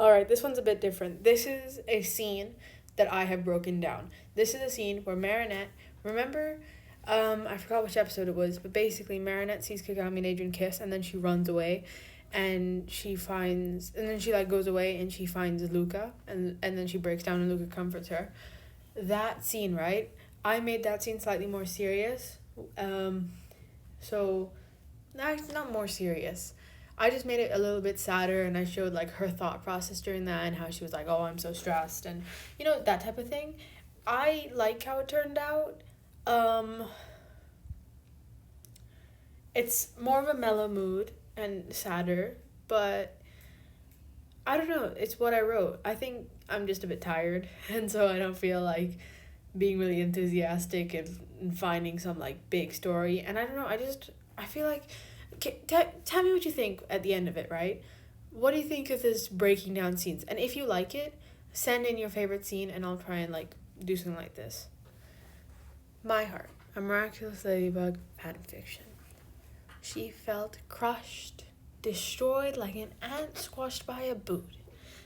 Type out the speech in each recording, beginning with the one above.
All right, this one's a bit different. This is a scene that I have broken down. This is a scene where Marinette, remember, I forgot which episode it was, but basically Marinette sees Kagami and Adrian kiss, and then she runs away, and then she like goes away and she finds Luca, and then she breaks down and Luca comforts her. That scene, right? I made that scene slightly more serious. So, not more serious. I just made it a little bit sadder, and I showed like her thought process during that and how she was like, "Oh, I'm so stressed," and that type of thing. I like how it turned out. Um, it's more of a mellow mood and sadder, but I don't know. It's what I wrote. I think I'm just a bit tired, and so I don't feel like being really enthusiastic and finding some like big story. And I don't know. I feel like tell me what you think at the end of it, right? What do you think of this breaking down scenes? And if you like it, send in your favorite scene and I'll try and like do something like this. My heart, a miraculous ladybug fanfiction. She felt crushed, destroyed like an ant squashed by a boot.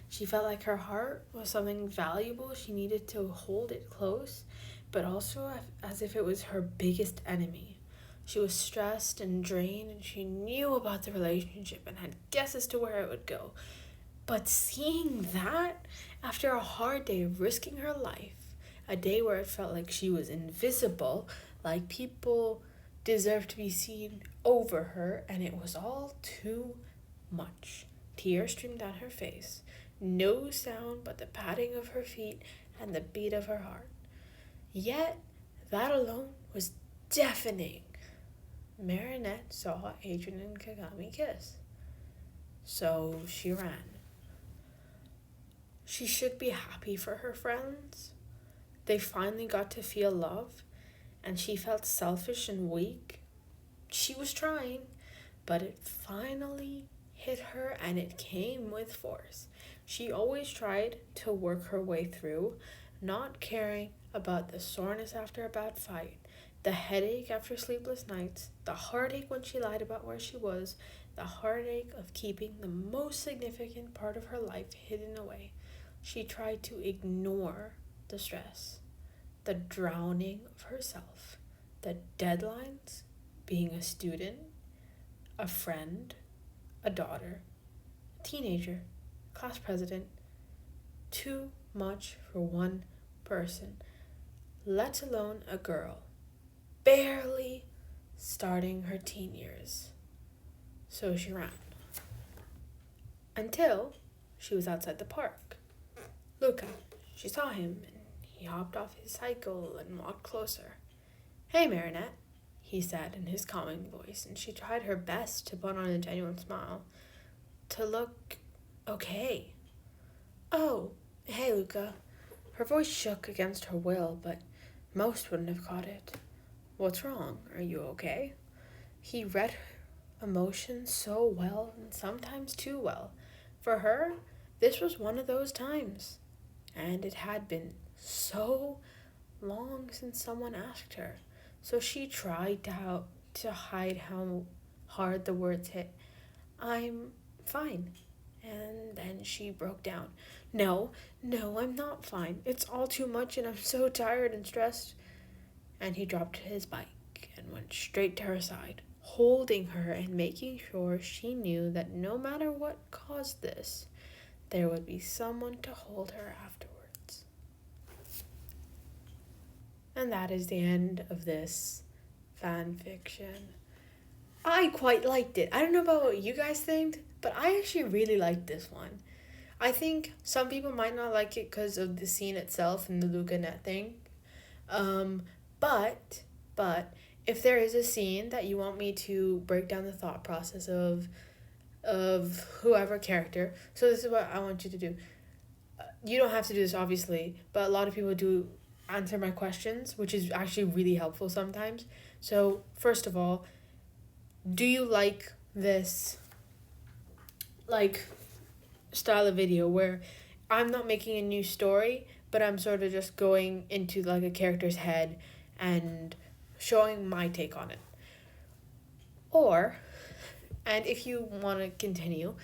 She felt like her heart was something valuable. She needed to hold it close, but also as if it was her biggest enemy. She was stressed and drained, and she knew about the relationship and had guesses to where it would go. But seeing that, after a hard day of risking her life, a day where it felt like she was invisible, like people deserved to be seen over her, and it was all too much. Tears streamed down her face, no sound but the padding of her feet and the beat of her heart. Yet, that alone was deafening. Marinette saw Adrian and Kagami kiss. So she ran. She should be happy for her friends. They finally got to feel love, and she felt selfish and weak. She was trying, but it finally hit her, and it came with force. She always tried to work her way through, not caring about the soreness after a bad fight, the headache after sleepless nights, the heartache when she lied about where she was, the heartache of keeping the most significant part of her life hidden away. She tried to ignore the stress, the drowning of herself, the deadlines, being a student, a friend, a daughter, a teenager, class president. Too much for one person, let alone a girl, barely starting her teen years. So she ran. Until she was outside the park. Luca, she saw him, and he hopped off his cycle and walked closer. "Hey, Marinette," he said in his calming voice, and she tried her best to put on a genuine smile, to look okay. "Oh, hey, Luca." Her voice shook against her will, but most wouldn't have caught it. "What's wrong? Are you okay?" He read her emotions so well, and sometimes too well. For her, this was one of those times, and it had been so long since someone asked her. So she tried to hide how hard the words hit. "I'm fine." And then she broke down. No, I'm not fine. It's all too much, and I'm so tired and stressed." And he dropped his bike and went straight to her side, holding her and making sure she knew that no matter what caused this, there would be someone to hold her afterwards. And that is the end of this fan fiction. I quite liked it. I don't know about what you guys think, but I actually really liked this one. I think some people might not like it because of the scene itself and the Luca Net thing. But if there is a scene that you want me to break down the thought process of whoever character, so this is what I want you to do. You don't have to do this obviously, but a lot of people do answer my questions, which is actually really helpful sometimes. So first of all, do you like this like style of video where I'm not making a new story, but I'm sort of just going into like a character's head and showing my take on it? Or, and if you want to continue,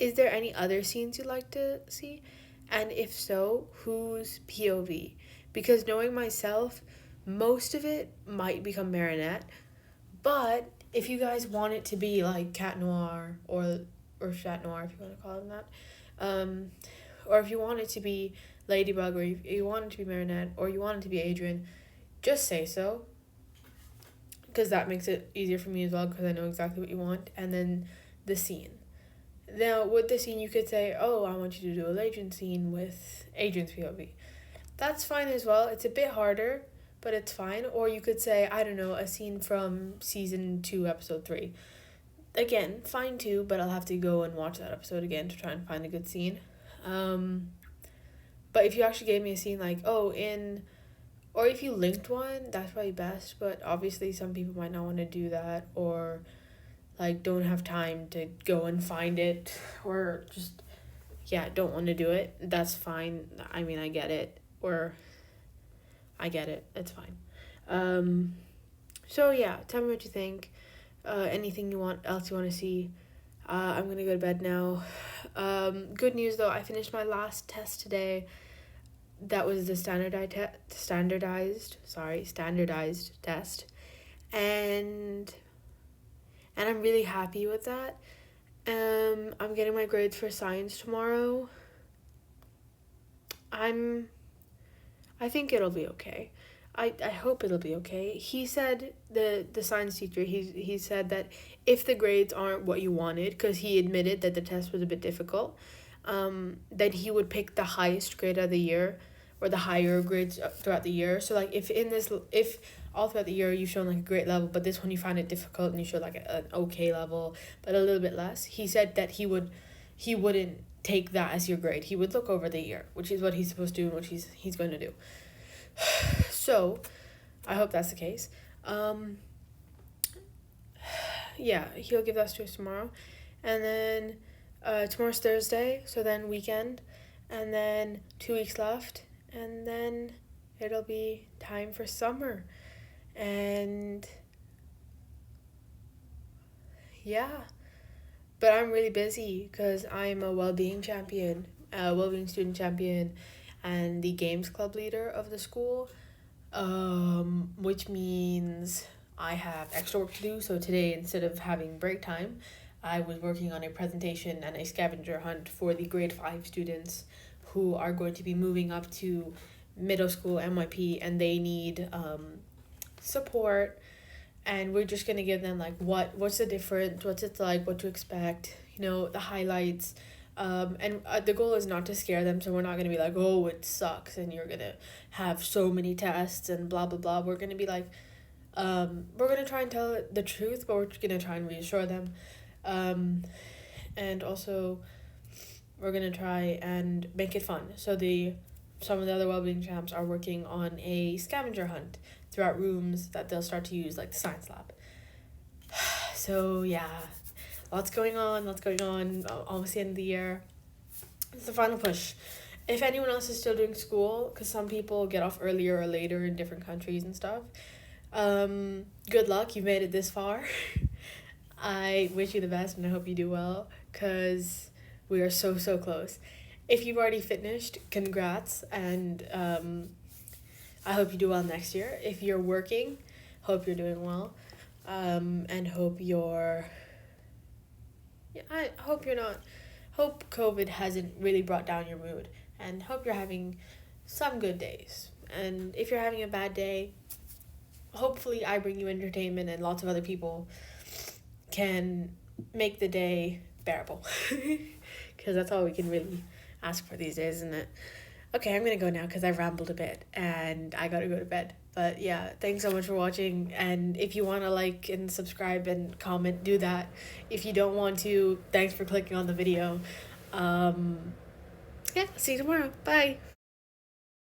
is there any other scenes you'd like to see? And if so, whose POV? Because knowing myself, most of it might become Marinette. But if you guys want it to be like Cat Noir or Chat Noir, if you want to call it that, or if you want it to be Ladybug, or you want it to be Marinette, or you want it to be Adrian, just say so. Because that makes it easier for me as well, because I know exactly what you want. And then the scene. Now, with the scene, you could say, oh, I want you to do a Adrian scene with Adrian's POV. That's fine as well. It's a bit harder, but it's fine. Or you could say, I don't know, a scene from season 2, episode 3. Again, fine too, but I'll have to go and watch that episode again to try and find a good scene. But if you actually gave me a scene like, or if you linked one, that's probably best. But obviously some people might not want to do that, or like don't have time to go and find it, or just, don't want to do it. That's fine. I mean, I get it. It's fine. So yeah, tell me what you think. Anything else you want to see. I'm gonna go to bed now. Good news though, I finished my last test today. That was the standardized test, and I'm really happy with that. I'm getting my grades for science tomorrow. I think it'll be okay. I hope it'll be okay. He said, the science teacher, he said that if the grades aren't what you wanted, because he admitted that the test was a bit difficult, that he would pick the highest grade of the year, or the higher grades throughout the year. So like if all throughout the year you've shown like a great level, but this one you find it difficult and you showed like an okay level but a little bit less, he said that he wouldn't take that as your grade. He would look over the year, which is what he's supposed to do and what he's going to do. So I hope that's the case. He'll give that to us tomorrow, and then tomorrow's Thursday, so then weekend, and then 2 weeks left, and then it'll be time for summer. And but I'm really busy because I'm a well-being student champion, and the games club leader of the school, which means I have extra work to do. So today, instead of having break time, I was working on a presentation and a scavenger hunt for the grade 5 students who are going to be moving up to middle school MYP, and they need support, and we're just going to give them like what's the difference, what's it like, what to expect, the highlights, and the goal is not to scare them, so we're not going to be like, oh, it sucks and you're going to have so many tests and blah blah blah. We're going to be like, we're going to try and tell the truth, but we're going to try and reassure them, and also we're going to try and make it fun. So some of the other wellbeing champs are working on a scavenger hunt throughout rooms that they'll start to use, like the science lab. So yeah, lots going on, almost the end of the year. It's the final push. If anyone else is still doing school, because some people get off earlier or later in different countries and stuff, good luck, you've made it this far. I wish you the best, and I hope you do well, because we are so close. If you've already finished, congrats, and I hope you do well next year. If you're working, hope you're doing well, and hope hope COVID hasn't really brought down your mood, and hope you're having some good days. And if you're having a bad day, hopefully I bring you entertainment and lots of other people can make the day bearable, because that's all we can really ask for these days, isn't it? Okay, I'm gonna go now because I've rambled a bit and I gotta go to bed. But yeah, thanks so much for watching, and if you want to like and subscribe and comment, do that. If you don't want to, thanks for clicking on the video. See you tomorrow. Bye.